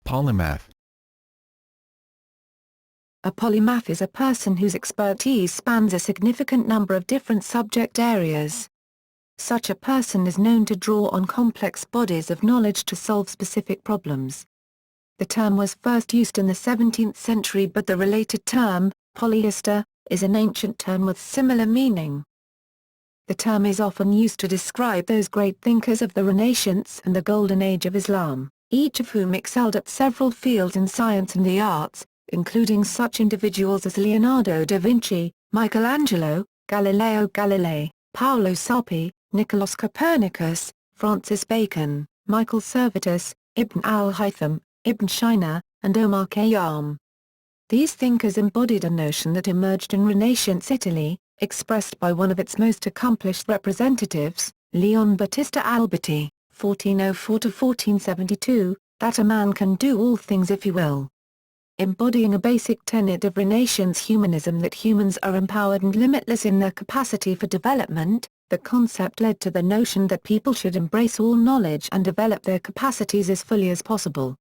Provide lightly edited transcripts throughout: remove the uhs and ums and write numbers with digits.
Polymath. A polymath is a person whose expertise spans a significant number of different subject areas. Such a person is known to draw on complex bodies of knowledge to solve specific problems. The term was first used in the 17th century, but the related term, polyhistor, is an ancient term with similar meaning. The term is often used to describe those great thinkers of the Renaissance and the Golden Age of Islam, each of whom excelled at several fields in science and the arts, including such individuals as Leonardo da Vinci, Michelangelo, Galileo Galilei, Paolo Sarpi, Nicolaus Copernicus, Francis Bacon, Michael Servetus, Ibn al-Haytham, Ibn Sina, and Omar Khayyam. These thinkers embodied a notion that emerged in Renaissance Italy, expressed by one of its most accomplished representatives, Leon Battista Alberti, 1404–1472, that a man can do all things if he will. Embodying a basic tenet of Renaissance humanism that humans are empowered and limitless in their capacity for development, the concept led to the notion that people should embrace all knowledge and develop their capacities as fully as possible.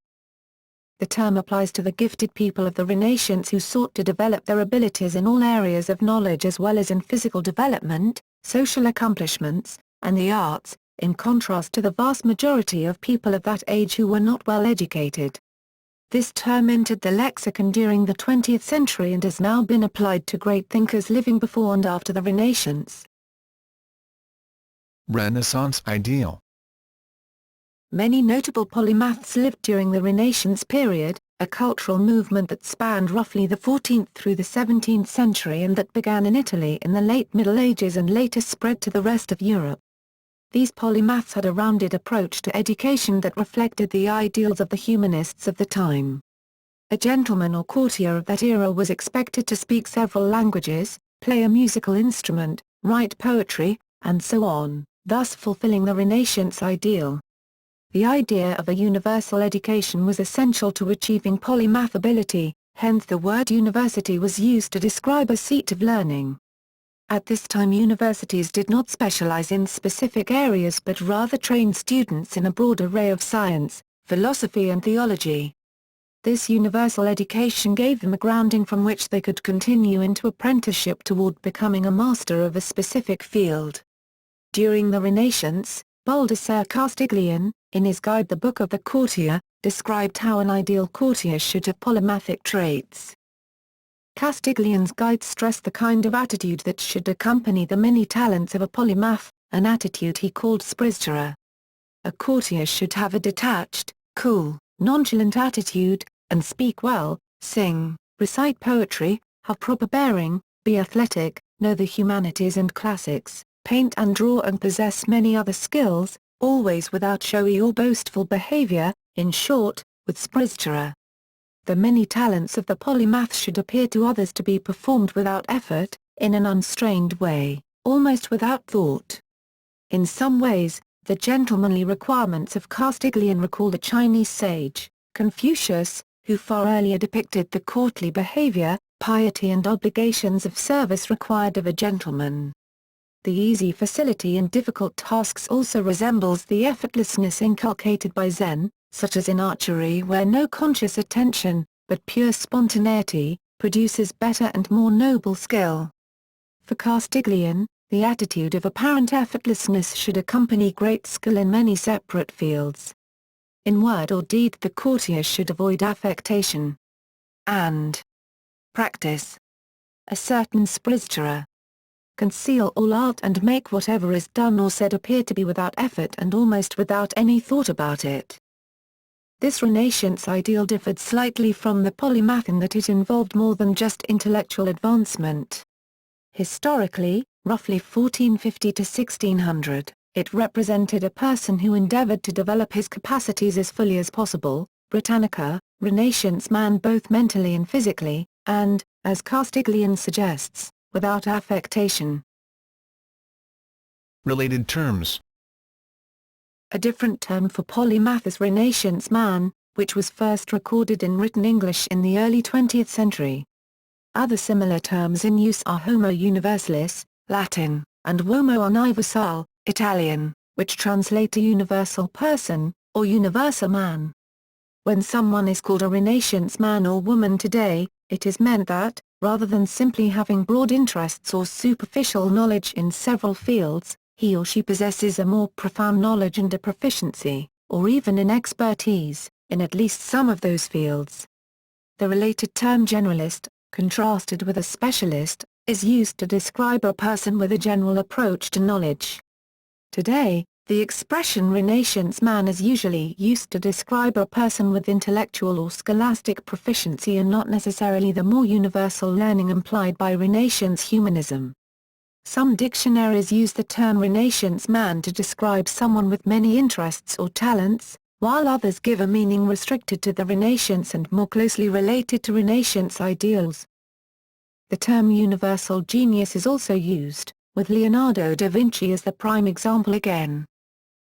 The term applies to the gifted people of the Renaissance who sought to develop their abilities in all areas of knowledge as well as in physical development, social accomplishments, and the arts, in contrast to the vast majority of people of that age who were not well educated. This term entered the lexicon during the 20th century and has now been applied to great thinkers living before and after the Renaissance. Renaissance ideal. Many notable polymaths lived during the Renaissance period, a cultural movement that spanned roughly the 14th through the 17th century and that began in Italy in the late Middle Ages and later spread to the rest of Europe. These polymaths had a rounded approach to education that reflected the ideals of the humanists of the time. A gentleman or courtier of that era was expected to speak several languages, play a musical instrument, write poetry, and so on, thus fulfilling the Renaissance ideal. The idea of a universal education was essential to achieving polymath ability, hence the word university was used to describe a seat of learning. At this time universities did not specialize in specific areas but rather trained students in a broad array of science, philosophy and theology. This universal education gave them a grounding from which they could continue into apprenticeship toward becoming a master of a specific field. During the Renaissance, Baldassare Castiglione, in his guide The Book of the Courtier, described how an ideal courtier should have polymathic traits. Castiglione's guide stressed the kind of attitude that should accompany the many talents of a polymath, an attitude he called spriztura. A courtier should have a detached, cool, nonchalant attitude, and speak well, sing, recite poetry, have proper bearing, be athletic, know the humanities and classics, paint and draw and possess many other skills, always without showy or boastful behavior, in short, with spriztura. The many talents of the polymath should appear to others to be performed without effort, in an unstrained way, almost without thought. In some ways, the gentlemanly requirements of Castiglione recall the Chinese sage, Confucius, who far earlier depicted the courtly behavior, piety and obligations of service required of a gentleman. The easy facility in difficult tasks also resembles the effortlessness inculcated by Zen, such as in archery where no conscious attention, but pure spontaneity, produces better and more noble skill. For Castiglione, the attitude of apparent effortlessness should accompany great skill in many separate fields. In word or deed the courtier should avoid affectation and practice a certain spriztura. Conceal all art and make whatever is done or said appear to be without effort and almost without any thought about it. This Renaissance ideal differed slightly from the polymath in that it involved more than just intellectual advancement. Historically, roughly 1450 to 1600, it represented a person who endeavored to develop his capacities as fully as possible, Britannica, Renaissance man both mentally and physically, and, as Castiglione suggests, without affectation. Related terms. A different term for polymath is Renaissance man, which was first recorded in written English in the early 20th century. Other similar terms in use are Homo universalis, Latin, and Uomo universale, Italian, which translate to universal person, or universal man. When someone is called a Renaissance man or woman today, it is meant that, rather than simply having broad interests or superficial knowledge in several fields, he or she possesses a more profound knowledge and a proficiency, or even an expertise, in at least some of those fields. The related term generalist, contrasted with a specialist, is used to describe a person with a general approach to knowledge. Today, the expression Renaissance man is usually used to describe a person with intellectual or scholastic proficiency and not necessarily the more universal learning implied by Renaissance humanism. Some dictionaries use the term Renaissance man to describe someone with many interests or talents, while others give a meaning restricted to the Renaissance and more closely related to Renaissance ideals. The term universal genius is also used, with Leonardo da Vinci as the prime example again.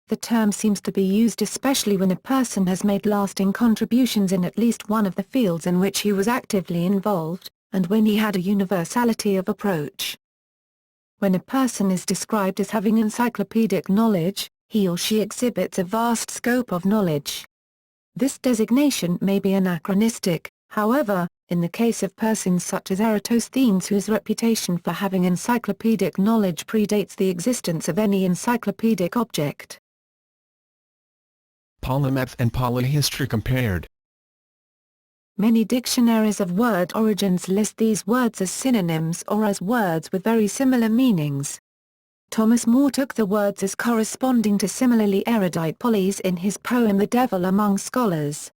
The term seems to be used especially when a person has made lasting contributions in at least one of the fields in which he was actively involved, and when he had a universality of approach. When a person is described as having encyclopedic knowledge, he or she exhibits a vast scope of knowledge. This designation may be anachronistic, however, in the case of persons such as Eratosthenes, whose reputation for having encyclopedic knowledge predates the existence of any encyclopedic object. Polymath and polyhistor compared. Many dictionaries of word origins list these words as synonyms or as words with very similar meanings. Thomas More took the words as corresponding to similarly erudite polys in his poem The Devil Among Scholars.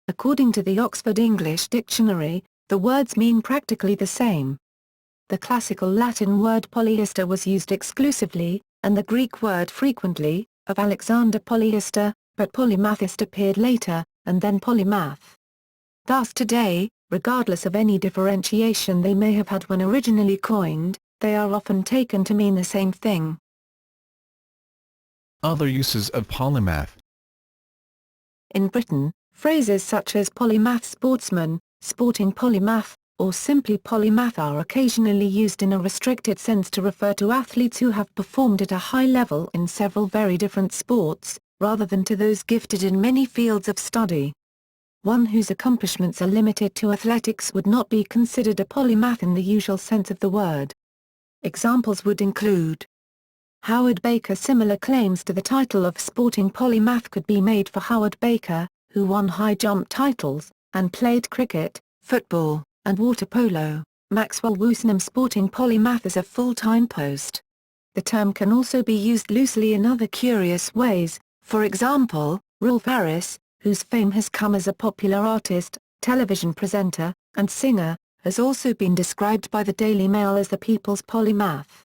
According to the Oxford English Dictionary, the words mean practically the same. The classical Latin word polyhistor was used exclusively, and the Greek word frequently, of Alexander Polyhistor, but polymathist appeared later, and then polymath. Thus today, regardless of any differentiation they may have had when originally coined, they are often taken to mean the same thing. Other uses of polymath. In Britain, phrases such as polymath sportsman, sporting polymath, or simply polymath are occasionally used in a restricted sense to refer to athletes who have performed at a high level in several very different sports, rather than to those gifted in many fields of study. One whose accomplishments are limited to athletics would not be considered a polymath in the usual sense of the word. Examples would include Howard Baker. Similar claims to the title of sporting polymath could be made for Howard Baker, who won high jump titles, and played cricket, football, and water polo. Maxwell Woosnam. Sporting polymath is a full-time post. The term can also be used loosely in other curious ways, for example, Rolf Harris, whose fame has come as a popular artist, television presenter, and singer, has also been described by the Daily Mail as the people's polymath.